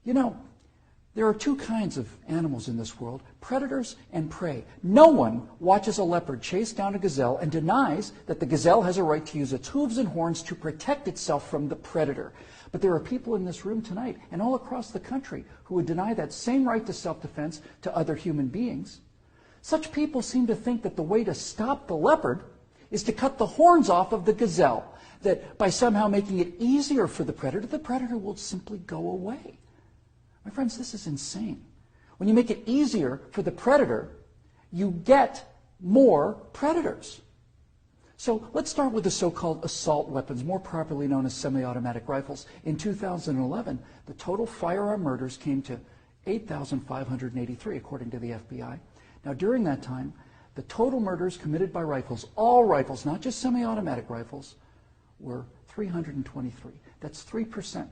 You know, there are two kinds of animals in this world, predators and prey. No one watches a leopard chase down a gazelle and denies that the gazelle has a right to use its hooves and horns to protect itself from the predator. But there are people in this room tonight and all across the country who would deny that same right to self-defense to other human beings. Such people seem to think that the way to stop the leopard is to cut the horns off of the gazelle, that by somehow making it easier for the predator will simply go away. My friends, this is insane. When you make it easier for the predator, you get more predators. So let's start with the so-called assault weapons, more properly known as semi-automatic rifles. In 2011, the total firearm murders came to 8,583, according to the FBI. Now, during that time, the total murders committed by rifles, all rifles, not just semi-automatic rifles, were 323. That's 3%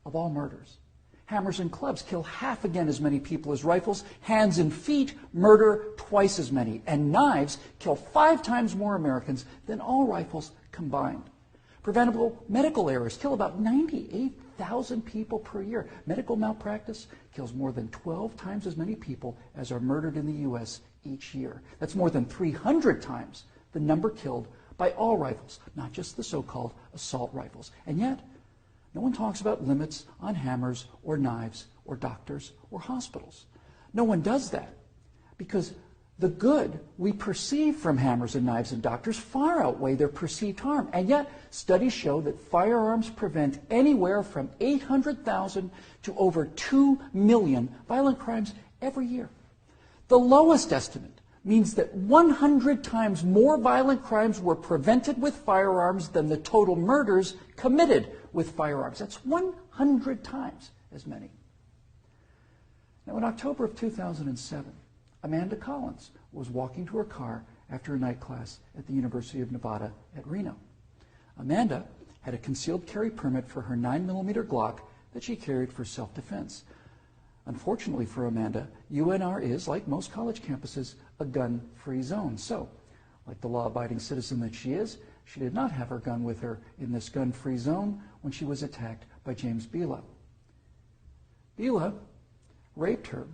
of all murders. Hammers and clubs kill half again as many people as rifles. Hands and feet murder twice as many. And knives kill 5 times more Americans than all rifles combined. Preventable medical errors kill about 98,000 people per year. Medical malpractice kills more than 12 times as many people as are murdered in the U.S. each year. That's more than 300 times the number killed by all rifles, not just the so-called assault rifles. And yet, no one talks about limits on hammers or knives or doctors or hospitals. No one does that because the good we perceive from hammers and knives and doctors far outweigh their perceived harm. And yet, studies show that firearms prevent anywhere from 800,000 to over 2 million violent crimes every year. The lowest estimate means that 100 times more violent crimes were prevented with firearms than the total murders committed with firearms. That's 100 times as many. Now, in October of 2007, Amanda Collins was walking to her car after a night class at the University of Nevada at Reno. Amanda had a concealed carry permit for her 9mm Glock that she carried for self-defense. Unfortunately for Amanda, UNR is, like most college campuses, a gun-free zone. So, like the law-abiding citizen that she is, she did not have her gun with her in this gun-free zone when she was attacked by James Bila. Bila raped her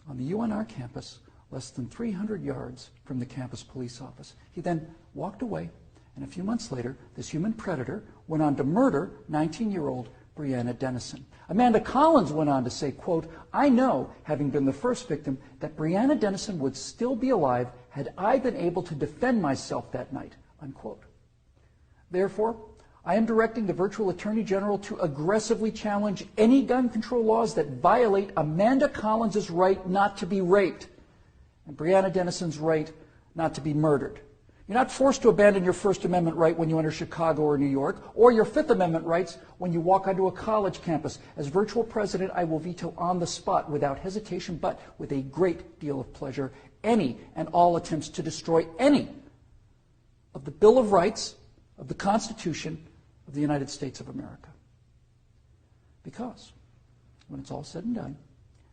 on the UNR campus less than 300 yards from the campus police office. He then walked away, and a few months later, this human predator went on to murder 19-year-old Breonna Dennison. Amanda Collins went on to say, quote, "I know, having been the first victim, that Breonna Dennison would still be alive had I been able to defend myself that night," unquote. Therefore, I am directing the virtual Attorney General to aggressively challenge any gun control laws that violate Amanda Collins' right not to be raped and Breonna Dennison's right not to be murdered. You're not forced to abandon your First Amendment right when you enter Chicago or New York, or your Fifth Amendment rights when you walk onto a college campus. As virtual president, I will veto on the spot without hesitation, but with a great deal of pleasure, any and all attempts to destroy any of the Bill of Rights, of the Constitution of the United States of America. Because when it's all said and done,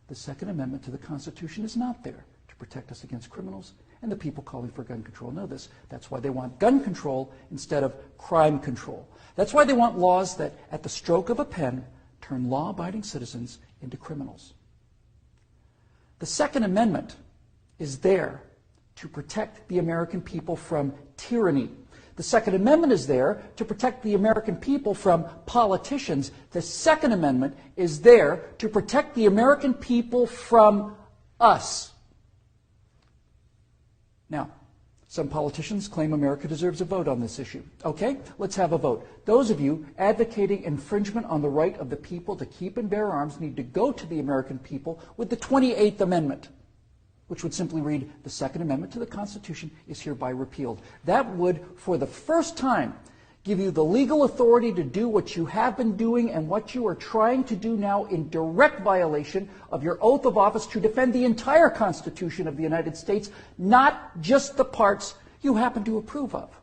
the Second Amendment to the Constitution is not there to protect us against criminals, and the people calling for gun control know this. That's why they want gun control instead of crime control. That's why they want laws that, at the stroke of a pen, turn law-abiding citizens into criminals. The Second Amendment is there to protect the American people from tyranny. The Second Amendment is there to protect the American people from politicians. The Second Amendment is there to protect the American people from us. Now, some politicians claim America deserves a vote on this issue. Okay, let's have a vote. Those of you advocating infringement on the right of the people to keep and bear arms need to go to the American people with the 28th Amendment, which would simply read, "The Second Amendment to the Constitution is hereby repealed." That would, for the first time, give you the legal authority to do what you have been doing and what you are trying to do now in direct violation of your oath of office to defend the entire Constitution of the United States, not just the parts you happen to approve of.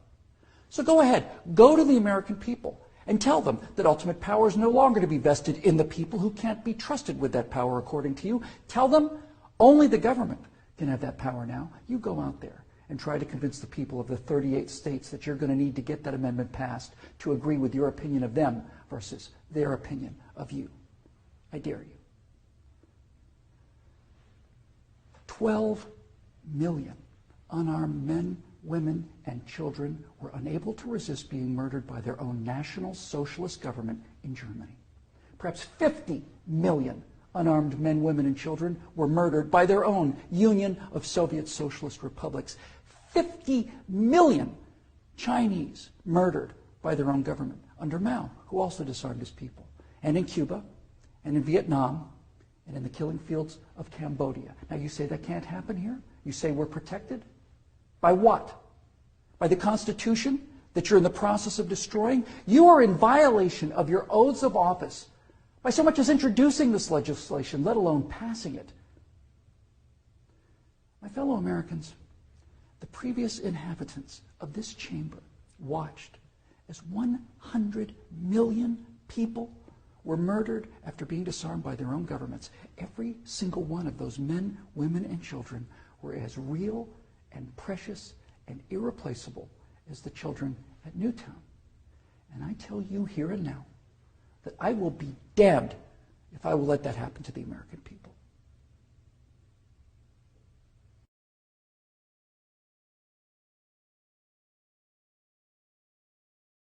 So go ahead, go to the American people and tell them that ultimate power is no longer to be vested in the people who can't be trusted with that power according to you. Tell them only the government can have that power now. You go out there and try to convince the people of the 38 states that you're going to need to get that amendment passed to agree with your opinion of them versus their opinion of you. I dare you. 12 million unarmed men, women, and children were unable to resist being murdered by their own National Socialist government in Germany. Perhaps 50 million unarmed men, women, and children were murdered by their own Union of Soviet Socialist Republics. 50 million Chinese murdered by their own government under Mao, who also disarmed his people. And in Cuba, and in Vietnam, and in the killing fields of Cambodia. Now you say that can't happen here? You say we're protected? By what? By the Constitution that you're in the process of destroying? You are in violation of your oaths of office by so much as introducing this legislation, let alone passing it. My fellow Americans, the previous inhabitants of this chamber watched as 100 million people were murdered after being disarmed by their own governments. Every single one of those men, women, and children were as real and precious and irreplaceable as the children at Newtown. And I tell you here and now that I will be damned if I will let that happen to the American people.